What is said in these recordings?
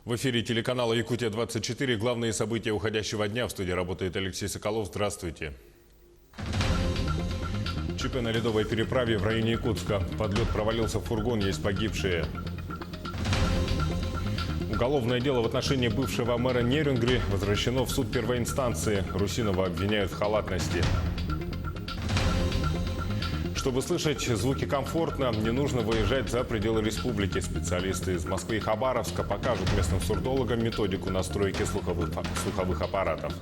В эфире телеканала «Якутия-24». Главные события уходящего дня. В студии работает Алексей Соколов. Здравствуйте. ЧП на ледовой переправе в районе Якутска. Под лед провалился фургон, есть погибшие. Уголовное дело в отношении бывшего мэра Нерюнгри возвращено в суд первой инстанции. Русинова обвиняют в халатности. Чтобы слышать звуки комфортно, не нужно выезжать за пределы республики. Специалисты из Москвы и Хабаровска покажут местным сурдологам методику настройки слуховых аппаратов.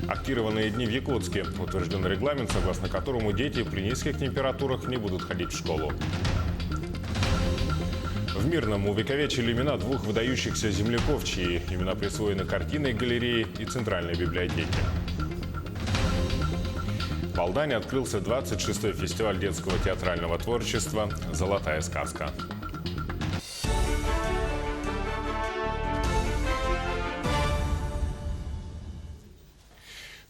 Актированные дни в Якутске. Утвержден регламент, согласно которому дети при низких температурах не будут ходить в школу. В Мирном увековечили имена двух выдающихся земляков, чьи имена присвоены картинной галереи и Центральной библиотеке. В Алдане открылся 26-й фестиваль детского театрального творчества «Золотая сказка».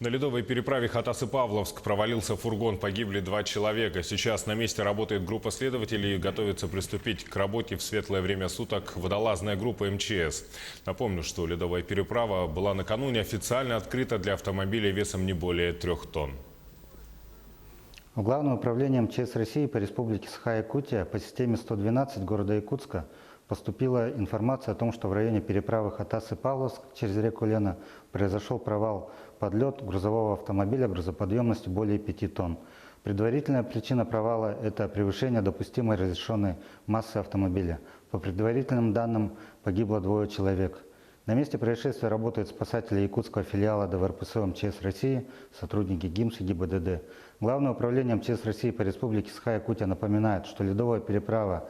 На ледовой переправе Хатасы-Павловск провалился фургон, погибли 2 человека. Сейчас на месте работает группа следователей и готовится приступить к работе в светлое время суток водолазная группа МЧС. Напомню, что ледовая переправа была накануне официально открыта для автомобилей весом не более 3 тонн. В Главное управление МЧС России по Республике Саха-Якутия по системе 112 города Якутска поступила информация о том, что в районе переправы Хатасы-Павловск через реку Лена произошел провал под лед грузового автомобиля грузоподъемностью более 5 тонн. Предварительная причина провала – это превышение допустимой разрешенной массы автомобиля. По предварительным данным, погибло 2 человек. На месте происшествия работают спасатели якутского филиала ДВРПСО МЧС России, сотрудники ГИМС и ГИБДД. Главное управление МЧС России по Республике Саха-Якутия напоминает, что ледовая переправа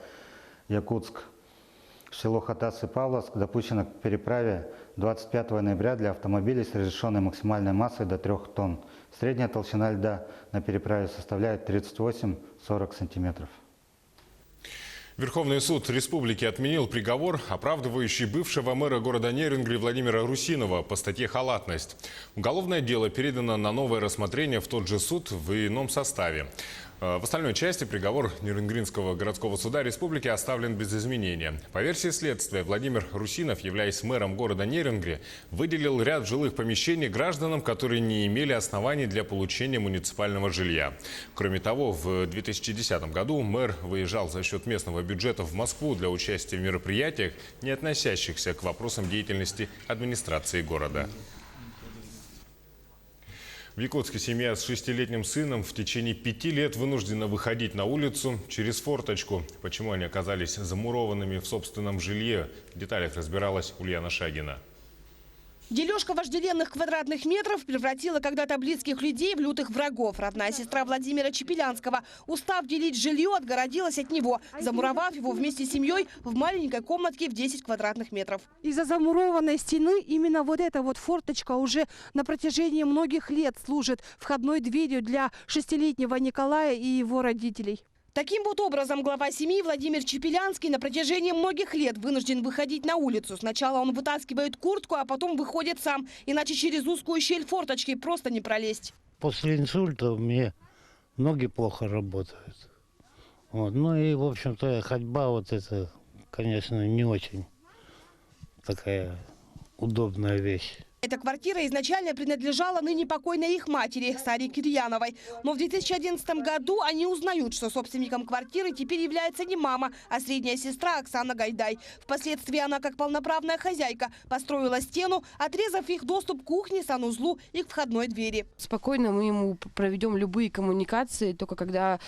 Якутск, село Хатасы-Павловск допущена к переправе 25 ноября для автомобилей с разрешенной максимальной массой до 3 тонн. Средняя толщина льда на переправе составляет 38-40 сантиметров. Верховный суд республики отменил приговор, оправдывающий бывшего мэра города Нерюнгри Владимира Русинова по статье «Халатность». Уголовное дело передано на новое рассмотрение в тот же суд в ином составе. В остальной части приговор Нерюнгринского городского суда республики оставлен без изменения. По версии следствия, Владимир Русинов, являясь мэром города Нерюнгри, выделил ряд жилых помещений гражданам, которые не имели оснований для получения муниципального жилья. Кроме того, в 2010 году мэр выезжал за счет местного бюджета в Москву для участия в мероприятиях, не относящихся к вопросам деятельности администрации города. В Якутске семья с 6-летним сыном в течение 5 лет вынуждена выходить на улицу через форточку. Почему они оказались замурованными в собственном жилье? В деталях разбиралась Ульяна Шагина. Дележка вожделенных квадратных метров превратила когда-то близких людей в лютых врагов. Родная сестра Владимира Чепелянского, устав делить жилье, отгородилась от него, замуровав его вместе с семьей в маленькой комнатке в 10 квадратных метров. Из-за замурованной стены именно вот эта вот форточка уже на протяжении многих лет служит входной дверью для 6-летнего Николая и его родителей. Таким вот образом глава семьи Владимир Чепелянский на протяжении многих лет вынужден выходить на улицу. Сначала он вытаскивает куртку, а потом выходит сам. Иначе через узкую щель форточки просто не пролезть. После инсульта у меня ноги плохо работают. Вот. Ну и, в общем-то, ходьба вот это, конечно, не очень такая удобная вещь. Эта квартира изначально принадлежала ныне покойной их матери, Саре Кирьяновой. Но в 2011 году они узнают, что собственником квартиры теперь является не мама, а средняя сестра Оксана Гайдай. Впоследствии она, как полноправная хозяйка, построила стену, отрезав их доступ к кухне, санузлу и к входной двери. Спокойно мы ему проведем любые коммуникации, только когда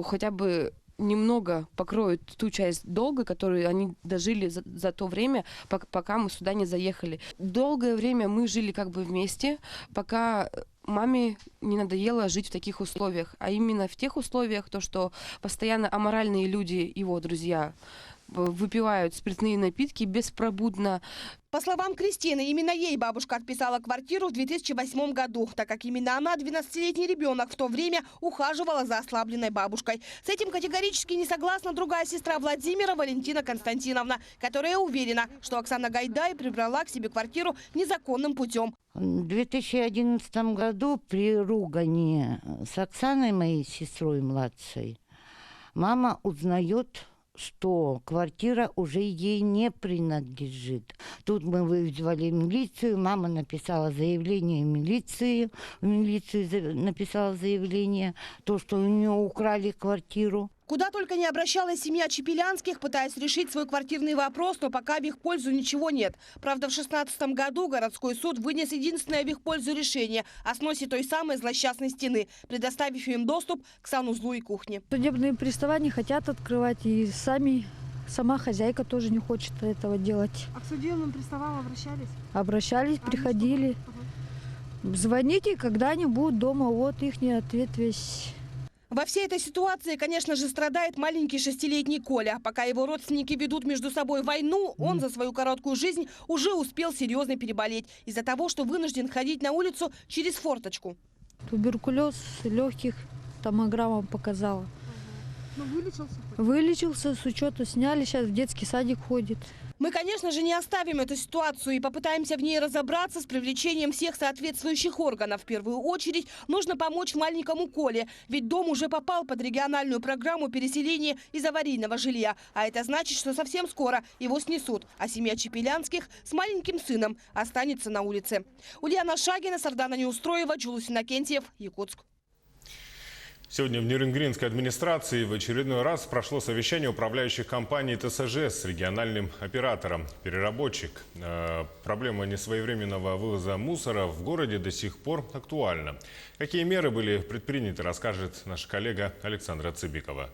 хотя бы немного покроют ту часть долга, которую они дожили за то время, пока мы сюда не заехали. Долгое время мы жили как бы вместе, пока маме не надоело жить в таких условиях. А именно в тех условиях, то, что постоянно аморальные люди, его друзья, выпивают спиртные напитки беспробудно. По словам Кристины, именно ей бабушка отписала квартиру в 2008 году, так как именно она, 12-летний ребенок, в то время ухаживала за ослабленной бабушкой. С этим категорически не согласна другая сестра Владимира, Валентина Константиновна, которая уверена, что Оксана Гайдай прибрала к себе квартиру незаконным путем. В 2011 году при ругани с Оксаной, моей сестрой младшей, мама узнает, что квартира уже ей не принадлежит. Тут мы вызвали милицию, мама написала заявление в милицию написала заявление, то, что у нее украли квартиру. Куда только не обращалась семья Чепелянских, пытаясь решить свой квартирный вопрос, но пока в их пользу ничего нет. Правда, в 2016 году городской суд вынес единственное в их пользу решение о сносе той самой злосчастной стены, предоставив им доступ к санузлу и кухне. Судебные приставы не хотят открывать, и сама хозяйка тоже не хочет этого делать. А к судебным приставам обращались? Обращались, приходили. Звоните, когда они будут дома, вот их ответ весь. Во всей этой ситуации, конечно же, страдает маленький 6-летний Коля. Пока его родственники ведут между собой войну, он за свою короткую жизнь уже успел серьезно переболеть из-за того, что вынужден ходить на улицу через форточку. Туберкулез легких томограмма показала. Ну, вылечился? Вылечился, с учета сняли, сейчас в детский садик ходит. Мы, конечно же, не оставим эту ситуацию и попытаемся в ней разобраться с привлечением всех соответствующих органов. В первую очередь нужно помочь маленькому Коле, ведь дом уже попал под региональную программу переселения из аварийного жилья. А это значит, что совсем скоро его снесут, а семья Чепелянских с маленьким сыном останется на улице. Ульяна Шагина, Сардана Неустроева, Джулус Иннокентьев, Якутск. Сегодня в Нерюнгринской администрации в очередной раз прошло совещание управляющих компаний ТСЖ с региональным оператором. Переработчик. Проблема несвоевременного вывоза мусора в городе до сих пор актуальна. Какие меры были предприняты, расскажет наша коллега Александра Цыбикова.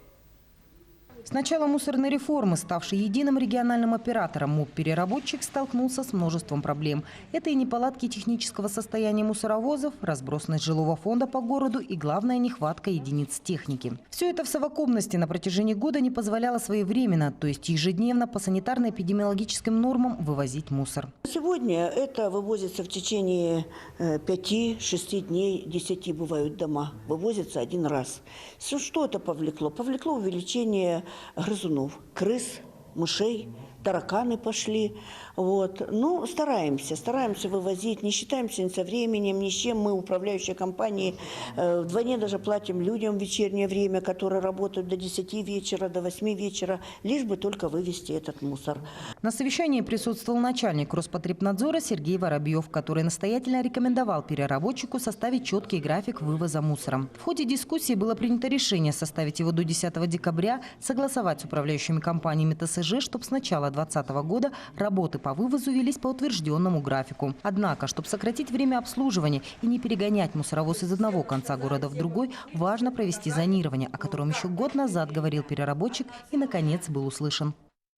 С начала мусорной реформы, ставший единым региональным оператором, МУП-переработчик столкнулся с множеством проблем. Это и неполадки технического состояния мусоровозов, разбросанность жилого фонда по городу и, главное, нехватка единиц техники. Все это в совокупности на протяжении года не позволяло своевременно, то есть ежедневно по санитарно-эпидемиологическим нормам вывозить мусор. Сегодня это вывозится в течение 5-6 дней, 10 бывают дома. Вывозится один раз. Что это повлекло? Повлекло увеличение грызунов, крыс, мышей, тараканы пошли. Вот. Ну, стараемся вывозить, не считаемся ни со временем, ни с чем. Мы, управляющие компании, вдвойне даже платим людям в вечернее время, которые работают до 10 вечера, до 8 вечера, лишь бы только вывести этот мусор. На совещании присутствовал начальник Роспотребнадзора Сергей Воробьев, который настоятельно рекомендовал переработчику составить четкий график вывоза мусора. В ходе дискуссии было принято решение составить его до 10 декабря, согласовать с управляющими компаниями ТСЖ, чтобы с начала 2020 года работы по вывозу велись по утвержденному графику. Однако, чтобы сократить время обслуживания и не перегонять мусоровоз из одного конца города в другой, важно провести зонирование, о котором еще год назад говорил переработчик и, наконец, был услышан.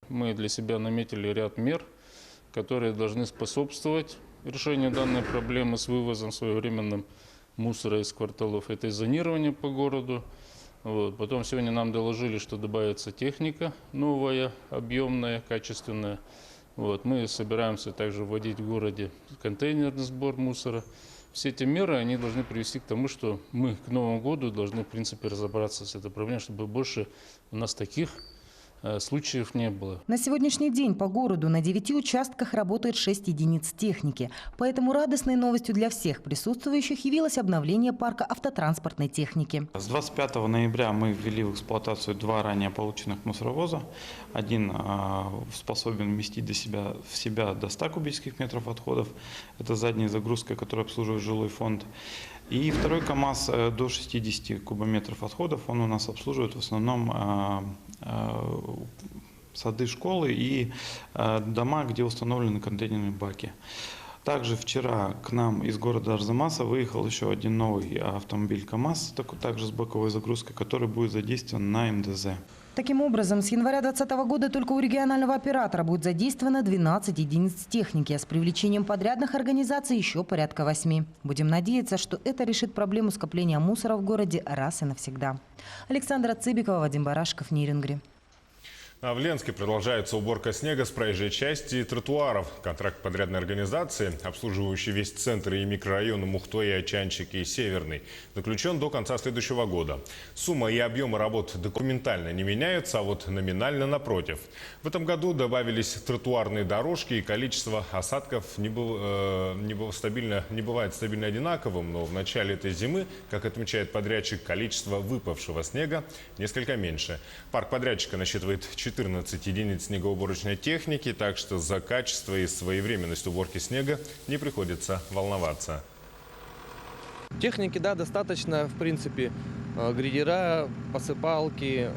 Мы для себя наметили ряд мер, которые должны способствовать решению данной проблемы с вывозом своевременным мусора из кварталов. Это и зонирование по городу. Вот. Потом сегодня нам доложили, что добавится техника новая, объемная, качественная. Вот. Мы собираемся также вводить в городе контейнерный сбор мусора. Все эти меры, они должны привести к тому, что мы к Новому году должны, в принципе, разобраться с этой проблемой, чтобы больше у нас таких случаев не было. На сегодняшний день по городу на 9 участках работает 6 единиц техники. Поэтому радостной новостью для всех присутствующих явилось обновление парка автотранспортной техники. С 25 ноября мы ввели в эксплуатацию 2 ранее полученных мусоровоза. Один способен вместить в себя до 100 кубических метров отходов. Это задняя загрузка, которая обслуживает жилой фонд. И второй КАМАЗ до 60 кубометров отходов. Он у нас обслуживает в основном сады, школы и дома, где установлены контейнерные баки. Также вчера к нам из города Арзамаса выехал еще один новый автомобиль КАМАЗ, также с боковой загрузкой, который будет задействован на МДЗ. Таким образом, с января 2020 года только у регионального оператора будет задействовано 12 единиц техники, а с привлечением подрядных организаций еще порядка 8. Будем надеяться, что это решит проблему скопления мусора в городе раз и навсегда. Александра Цыбикова, Вадим Барашков, Нерюнгри. А в Ленске продолжается уборка снега с проезжей части и тротуаров. Контракт подрядной организации, обслуживающий весь центр и микрорайоны Мухтой, Очанчик и Северный, заключен до конца следующего года. Сумма и объемы работ документально не меняются, а вот номинально напротив. В этом году добавились тротуарные дорожки, и количество осадков не бывает стабильно одинаковым, но в начале этой зимы, как отмечает подрядчик, количество выпавшего снега несколько меньше. Парк подрядчика насчитывает 4 14 единиц снегоуборочной техники, так что за качество и своевременность уборки снега не приходится волноваться. Техники, да, достаточно, в принципе, грейдера, посыпалки,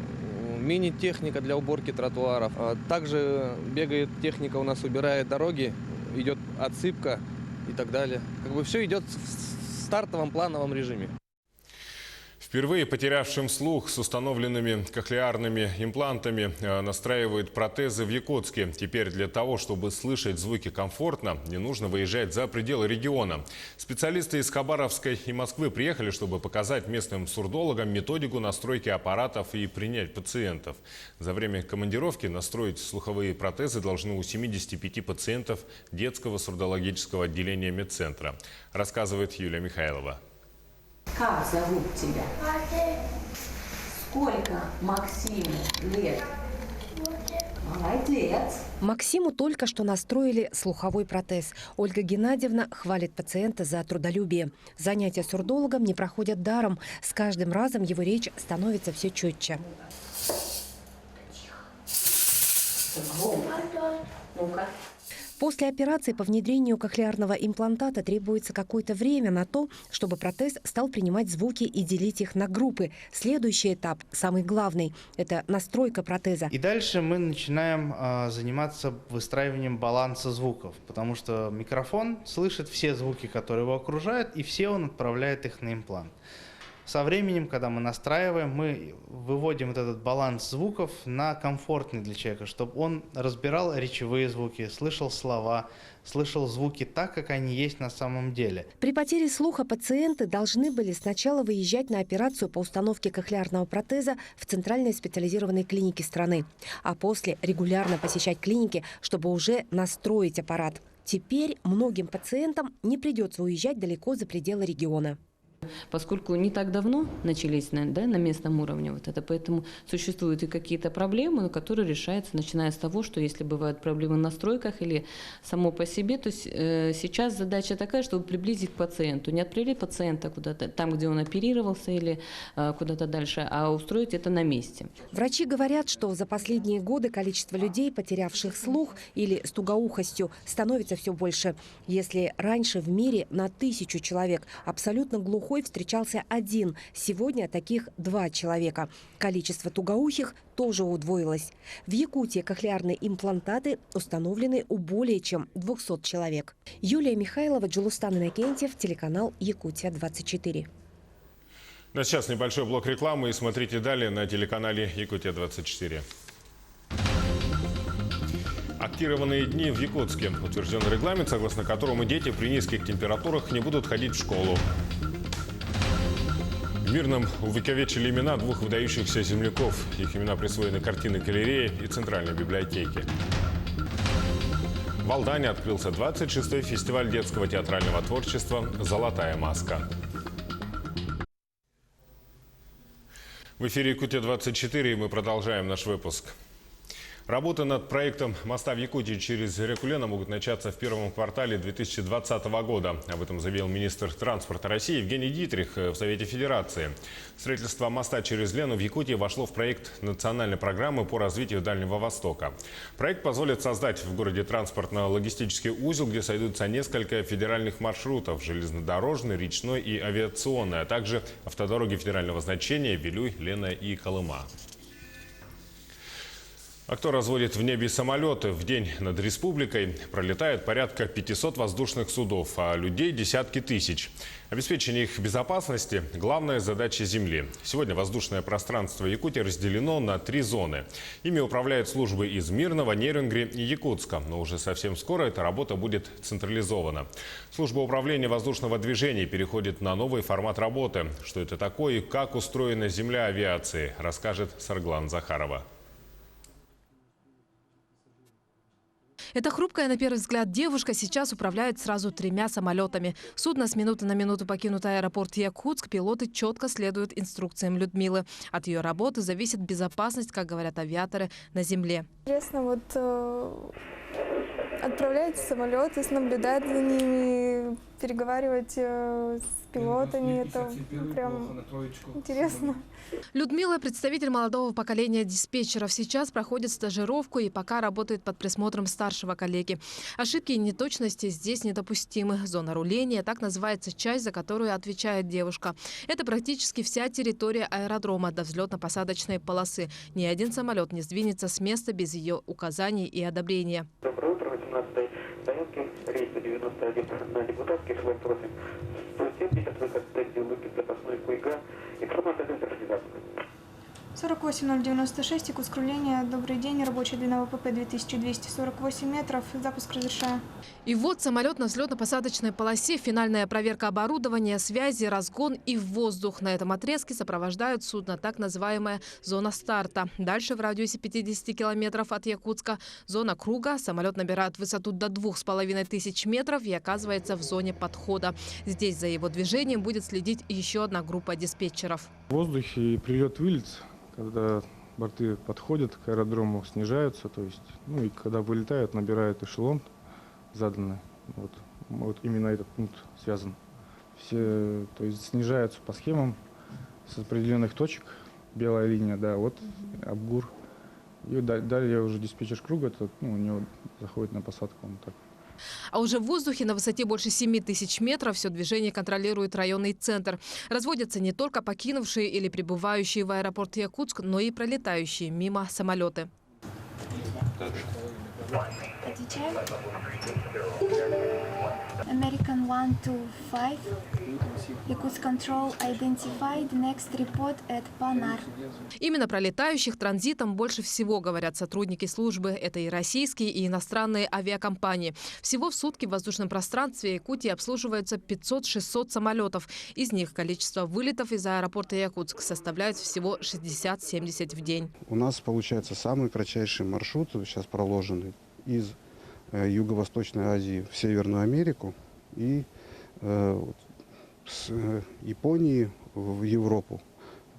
мини-техника для уборки тротуаров. Также бегает техника, у нас убирает дороги, идет отсыпка и так далее. Как бы все идет в стартовом плановом режиме. Впервые потерявшим слух с установленными кохлеарными имплантами настраивают протезы в Якутске. Теперь для того, чтобы слышать звуки комфортно, не нужно выезжать за пределы региона. Специалисты из Хабаровска и Москвы приехали, чтобы показать местным сурдологам методику настройки аппаратов и принять пациентов. За время командировки настроить слуховые протезы должны у 75 пациентов детского сурдологического отделения медцентра, рассказывает Юлия Михайлова. Как зовут тебя? Сколько Максиму лет? Молодец. Максиму только что настроили слуховой протез. Ольга Геннадьевна хвалит пациента за трудолюбие. Занятия с сурдологом не проходят даром. С каждым разом его речь становится все четче. Ну-ка. После операции по внедрению кохлеарного имплантата требуется какое-то время на то, чтобы протез стал принимать звуки и делить их на группы. Следующий этап, самый главный, это настройка протеза. И дальше мы начинаем заниматься выстраиванием баланса звуков, потому что микрофон слышит все звуки, которые его окружают, и все он отправляет их на имплант. Со временем, когда мы настраиваем, мы выводим вот этот баланс звуков на комфортный для человека, чтобы он разбирал речевые звуки, слышал слова, слышал звуки так, как они есть на самом деле. При потере слуха пациенты должны были сначала выезжать на операцию по установке кохлеарного протеза в центральной специализированной клинике страны, а после регулярно посещать клиники, чтобы уже настроить аппарат. Теперь многим пациентам не придется уезжать далеко за пределы региона. Поскольку не так давно начались на местном уровне вот это, поэтому существуют и какие-то проблемы, которые решаются, начиная с того, что если бывают проблемы в настройках или само по себе, то есть сейчас задача такая, чтобы приблизить к пациенту, не отправить пациента куда-то там, где он оперировался или куда-то дальше, а устроить это на месте. Врачи говорят, что за последние годы количество людей, потерявших слух или с тугоухостью, становится все больше. Если раньше в мире на 1000 человек абсолютно глухой встречался 1, сегодня таких 2 человека. Количество тугоухих тоже удвоилось. В Якутии кохлеарные имплантаты установлены у более чем 200 человек. Юлия Михайлова, Джулустан Иннокентьев, телеканал Якутия-24. На сейчас небольшой блок рекламы и смотрите далее на телеканале Якутия-24. Актированные дни в Якутске. Утвержден регламент, согласно которому дети при низких температурах не будут ходить в школу. В Мирном увековечили имена 2 выдающихся земляков. Их имена присвоены картины галереи и Центральной библиотеки. В Алдане открылся 26-й фестиваль детского театрального творчества «Золотая маска». В эфире Якутия-24 и мы продолжаем наш выпуск. Работы над проектом моста в Якутии через реку Лена могут начаться в первом квартале 2020 года. Об этом заявил министр транспорта России Евгений Дитрих в Совете Федерации. Строительство моста через Лену в Якутии вошло в проект национальной программы по развитию Дальнего Востока. Проект позволит создать в городе транспортно-логистический узел, где сойдутся несколько федеральных маршрутов – железнодорожный, речной и авиационный, а также автодороги федерального значения Вилюй, Лена и Колыма. А кто разводит в небе самолеты? В день над республикой пролетает порядка 500 воздушных судов, а людей десятки тысяч. Обеспечение их безопасности – главная задача Земли. Сегодня воздушное пространство Якутии разделено на 3 зоны. Ими управляют службы из Мирного, Нерюнгри и Якутска. Но уже совсем скоро эта работа будет централизована. Служба управления воздушного движения переходит на новый формат работы. Что это такое и как устроена земля авиации, расскажет Сарглан Захарова. Эта хрупкая, на первый взгляд, девушка сейчас управляет сразу 3 самолетами. Судно с минуты на минуту покинут аэропорт Якутск. Пилоты четко следуют инструкциям Людмилы. От ее работы зависит безопасность, как говорят авиаторы, на земле. Интересно, отправлять самолеты, наблюдать за ними, переговаривать с пилотами, это прям интересно. Людмила – представитель молодого поколения диспетчеров. Сейчас проходит стажировку и пока работает под присмотром старшего коллеги. Ошибки и неточности здесь недопустимы. Зона руления – так называется часть, за которую отвечает девушка. Это практически вся территория аэродрома до взлетно-посадочной полосы. Ни один самолет не сдвинется с места без ее указаний и одобрения. Доброе утро, 18-й стоянки, рейс 91 на Депутатский, желаем просим 170, выход в выход запасной ПИГА, информация для организации. 48096, Якутск руления. Добрый день, рабочая длина ВПП 2248 метров, запуск разрешаю. И вот самолет на взлетно-посадочной полосе, финальная проверка оборудования, связи, разгон и в воздух. На этом отрезке сопровождают судно, так называемая зона старта. Дальше в радиусе 50 километров от Якутска зона круга. Самолет набирает высоту до 2500 метров и оказывается в зоне подхода. Здесь за его движением будет следить еще одна группа диспетчеров. В воздухе прилет-вылет, когда борты подходят к аэродрому, снижаются, то есть, и когда вылетают, набирают эшелон заданный. Вот именно этот пункт связан. Все, то есть, снижаются по схемам с определенных точек, белая линия, да, вот Абгур. И далее уже диспетчер круга, это, у него заходит на посадку, он так. А уже в воздухе на высоте больше 7000 метров все движение контролирует районный центр. Разводятся не только покинувшие или прибывающие в аэропорт Якутск, но и пролетающие мимо самолеты. Отвечаем. American 125. Якутск Control identified. Next report at Панар. Именно пролетающих транзитом больше всего говорят сотрудники службы. Это и российские, и иностранные авиакомпании. Всего в сутки в воздушном пространстве Якутии обслуживаются 500-600 самолетов. Из них количество вылетов из аэропорта Якутск составляет всего 60-70 в день. У нас получается самый кратчайший маршрут сейчас проложенный из Юго-Восточной Азии в Северную Америку и с Японии в Европу.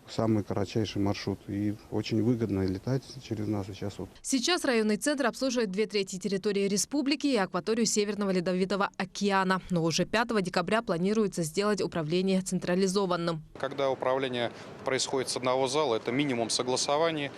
Самый кратчайший маршрут. И очень выгодно летать через нас сейчас. Сейчас районный центр обслуживает 2/3 территории республики и акваторию Северного Ледовитого океана. Но уже 5 декабря планируется сделать управление централизованным. Когда управление происходит с одного зала, это минимум согласований,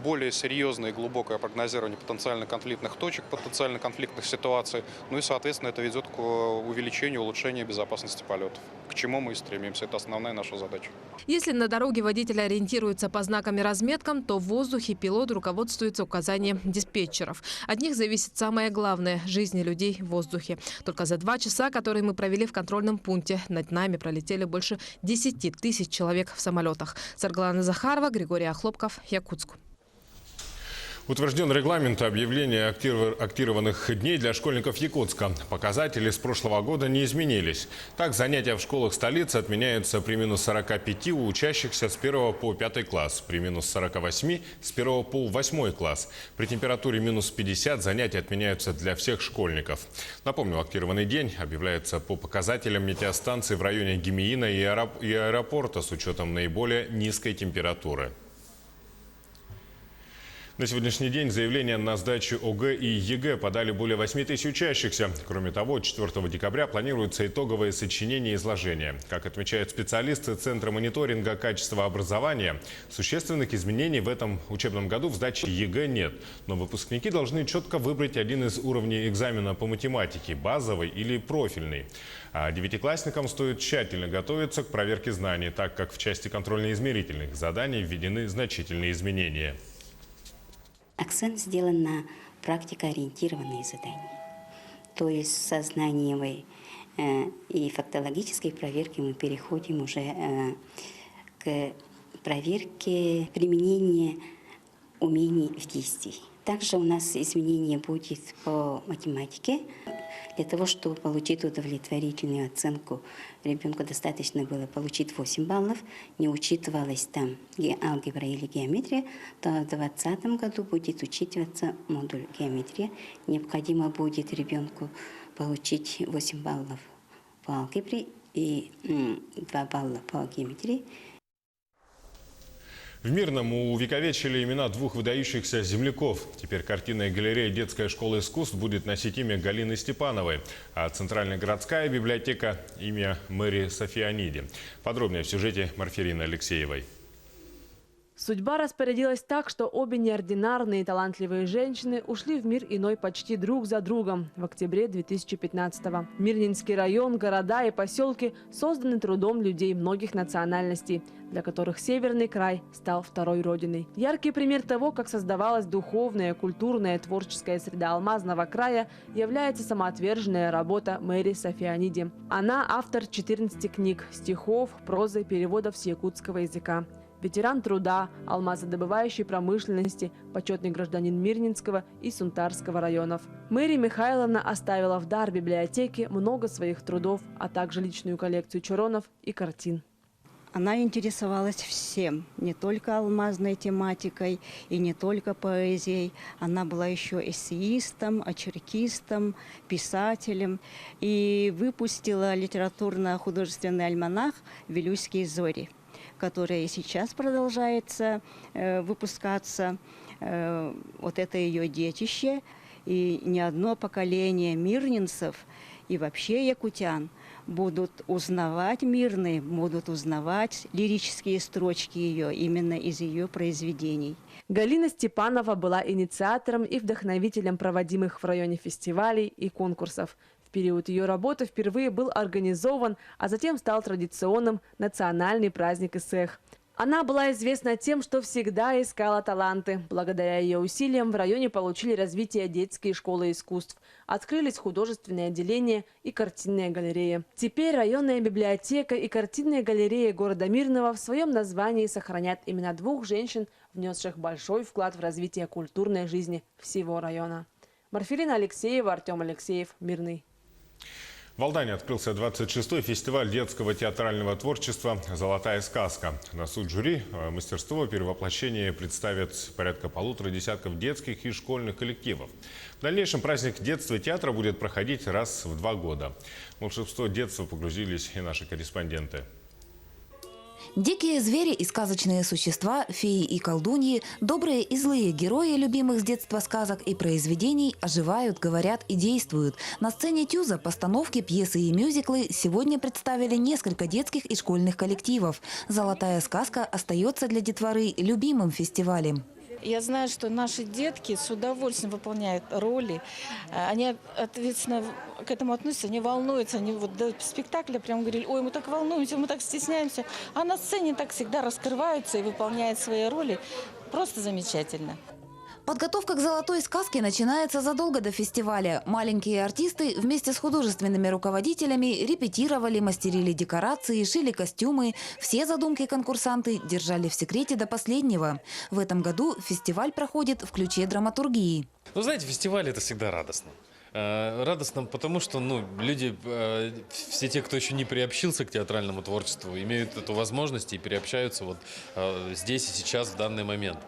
более серьезное и глубокое прогнозирование потенциально конфликтных точек, потенциально конфликтных ситуаций. Ну и, соответственно, это ведет к увеличению, улучшению безопасности полетов. К чему мы и стремимся. Это основная наша задача. Если на дороге водитель ориентируется по знакам и разметкам, то в воздухе пилот руководствуется указанием диспетчеров. От них зависит самое главное – жизни людей в воздухе. Только за 2 часа, которые мы провели в контрольном пункте, над нами пролетели больше 10 000 человек в самолетах. Сарглана Захарова, Григорий Охлопков, Якутск. Утвержден регламент объявления актированных дней для школьников Якутска. Показатели с прошлого года не изменились. Так, занятия в школах столицы отменяются при минус 45 у учащихся с 1 по 5 класс, при минус 48 с 1 по 8 класс. При температуре минус 50 занятия отменяются для всех школьников. Напомню, актированный день объявляется по показателям метеостанций в районе Гемиина и аэропорта с учетом наиболее низкой температуры. На сегодняшний день заявления на сдачу ОГЭ и ЕГЭ подали более 8000 учащихся. Кроме того, 4 декабря планируется итоговое сочинение и изложение. Как отмечают специалисты Центра мониторинга качества образования, существенных изменений в этом учебном году в сдаче ЕГЭ нет. Но выпускники должны четко выбрать один из уровней экзамена по математике – базовый или профильный. А девятиклассникам стоит тщательно готовиться к проверке знаний, так как в части контрольно-измерительных заданий введены значительные изменения. Акцент сделан на практикоориентированные задания. То есть с сознаниевой и фактологической проверки мы переходим уже к проверке применения умений в действии. Также у нас изменение будет по математике. Для того, чтобы получить удовлетворительную оценку, ребенку достаточно было получить 8 баллов, не учитывалась там алгебра или геометрия, то в 2020 году будет учитываться модуль геометрия. Необходимо будет ребенку получить 8 баллов по алгебре и 2 балла по геометрии. В Мирном увековечили имена двух выдающихся земляков. Теперь картинная галерея детской школы искусств будет носить имя Галины Степановой, а Центральная городская библиотека – имя Мэри Сафиониди. Подробнее в сюжете Марфирины Алексеевой. Судьба распорядилась так, что обе неординарные и талантливые женщины ушли в мир иной почти друг за другом в октябре 2015-го. Мирнинский район, города и поселки созданы трудом людей многих национальностей, для которых Северный край стал второй родиной. Яркий пример того, как создавалась духовная, культурная, творческая среда Алмазного края, является самоотверженная работа Мэри Сафиониди. Она автор 14 книг, стихов, прозы, переводов с якутского языка. Ветеран труда, алмазодобывающей промышленности, почетный гражданин Мирнинского и Сунтарского районов. Мэри Михайловна оставила в дар библиотеке много своих трудов, а также личную коллекцию чуронов и картин. Она интересовалась всем, не только алмазной тематикой и не только поэзией. Она была еще эссеистом, очеркистом, писателем и выпустила литературно-художественный альманах «Вилюйские зори», которая и сейчас продолжается выпускаться. Вот это ее детище. И не одно поколение мирнинцев и вообще якутян будут узнавать Мирный, будут узнавать лирические строчки ее именно из ее произведений. Галина Степанова была инициатором и вдохновителем проводимых в районе фестивалей и конкурсов. В период ее работы впервые был организован, а затем стал традиционным национальный праздник Исэх. Она была известна тем, что всегда искала таланты. Благодаря ее усилиям в районе получили развитие детские школы искусств. Открылись художественные отделения и картинные галереи. Теперь районная библиотека и картинная галерея города Мирного в своем названии сохранят имена двух женщин, внесших большой вклад в развитие культурной жизни всего района. Марфирина Алексеева, Артем Алексеев, Мирный. В Алдане открылся 26-й фестиваль детского театрального творчества «Золотая сказка». На суд жюри мастерство перевоплощения представят порядка 1,5 десятков детских и школьных коллективов. В дальнейшем праздник детства и театра будет проходить раз в 2 года. В волшебство детства погрузились и наши корреспонденты. Дикие звери и сказочные существа, феи и колдуньи, добрые и злые герои любимых с детства сказок и произведений оживают, говорят и действуют. На сцене Тюза постановки, пьесы и мюзиклы сегодня представили несколько детских и школьных коллективов. «Золотая сказка» остается для детворы любимым фестивалем. Я знаю, что наши детки с удовольствием выполняют роли. Они ответственно к этому относятся, они волнуются. Они вот до спектакля прям говорили: ой, мы так волнуемся, мы так стесняемся. А на сцене так всегда раскрываются и выполняют свои роли. Просто замечательно. Подготовка к «Золотой сказке» начинается задолго до фестиваля. Маленькие артисты вместе с художественными руководителями репетировали, мастерили декорации, шили костюмы. Все задумки конкурсанты держали в секрете до последнего. В этом году фестиваль проходит в ключе драматургии. Ну, знаете, фестиваль – это всегда радостно. Радостно, потому что люди, все те, кто еще не приобщился к театральному творчеству, имеют эту возможность и приобщаются вот здесь и сейчас, в данный момент.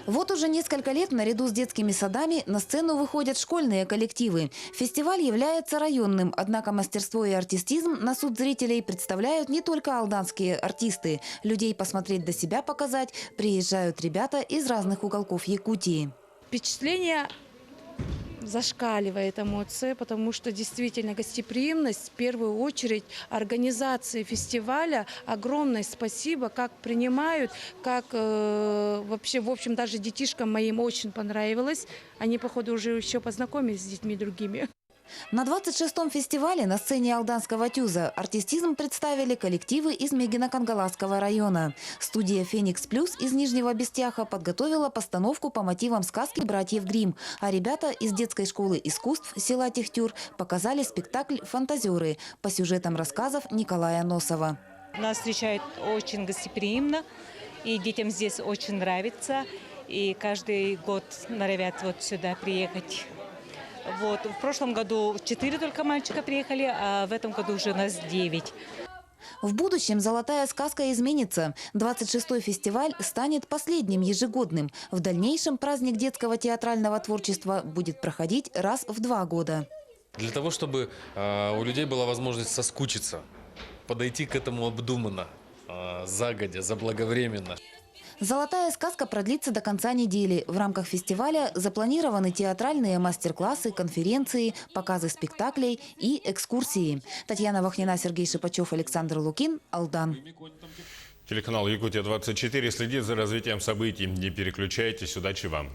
Вот уже несколько лет наряду с детскими садами на сцену выходят школьные коллективы. Фестиваль является районным, однако мастерство и артистизм на суд зрителей представляют не только алданские артисты. Людей посмотреть, до себя показать приезжают ребята из разных уголков Якутии. Впечатление зашкаливает эмоции, потому что действительно гостеприимность, в первую очередь организации фестиваля. Огромное спасибо, как принимают, как вообще, в общем, даже детишкам моим очень понравилось. Они, походу, уже еще познакомились с детьми другими. На 26-м фестивале на сцене алданского Тюза артистизм представили коллективы из Мегино-Кангаласского района. Студия «Феникс Плюс» из Нижнего Бестяха подготовила постановку по мотивам сказки «Братьев Гримм», а ребята из детской школы искусств села Техтюр показали спектакль «Фантазеры» по сюжетам рассказов Николая Носова. Нас встречают очень гостеприимно, и детям здесь очень нравится, и каждый год норовят вот сюда приехать. Вот. В прошлом году 4 только мальчика приехали, а в этом году уже у нас 9. В будущем «Золотая сказка» изменится. 26-й фестиваль станет последним ежегодным. В дальнейшем праздник детского театрального творчества будет проходить раз в 2 года. Для того, чтобы у людей была возможность соскучиться, подойти к этому обдуманно, загодя, заблаговременно. Золотая сказка продлится до конца недели. В рамках фестиваля запланированы театральные мастер-классы, конференции, показы спектаклей и экскурсии. Татьяна Вахнина, Сергей Шипачев, Александр Лукин, Алдан. Телеканал Якутия-24 следит за развитием событий. Не переключайтесь. Удачи вам.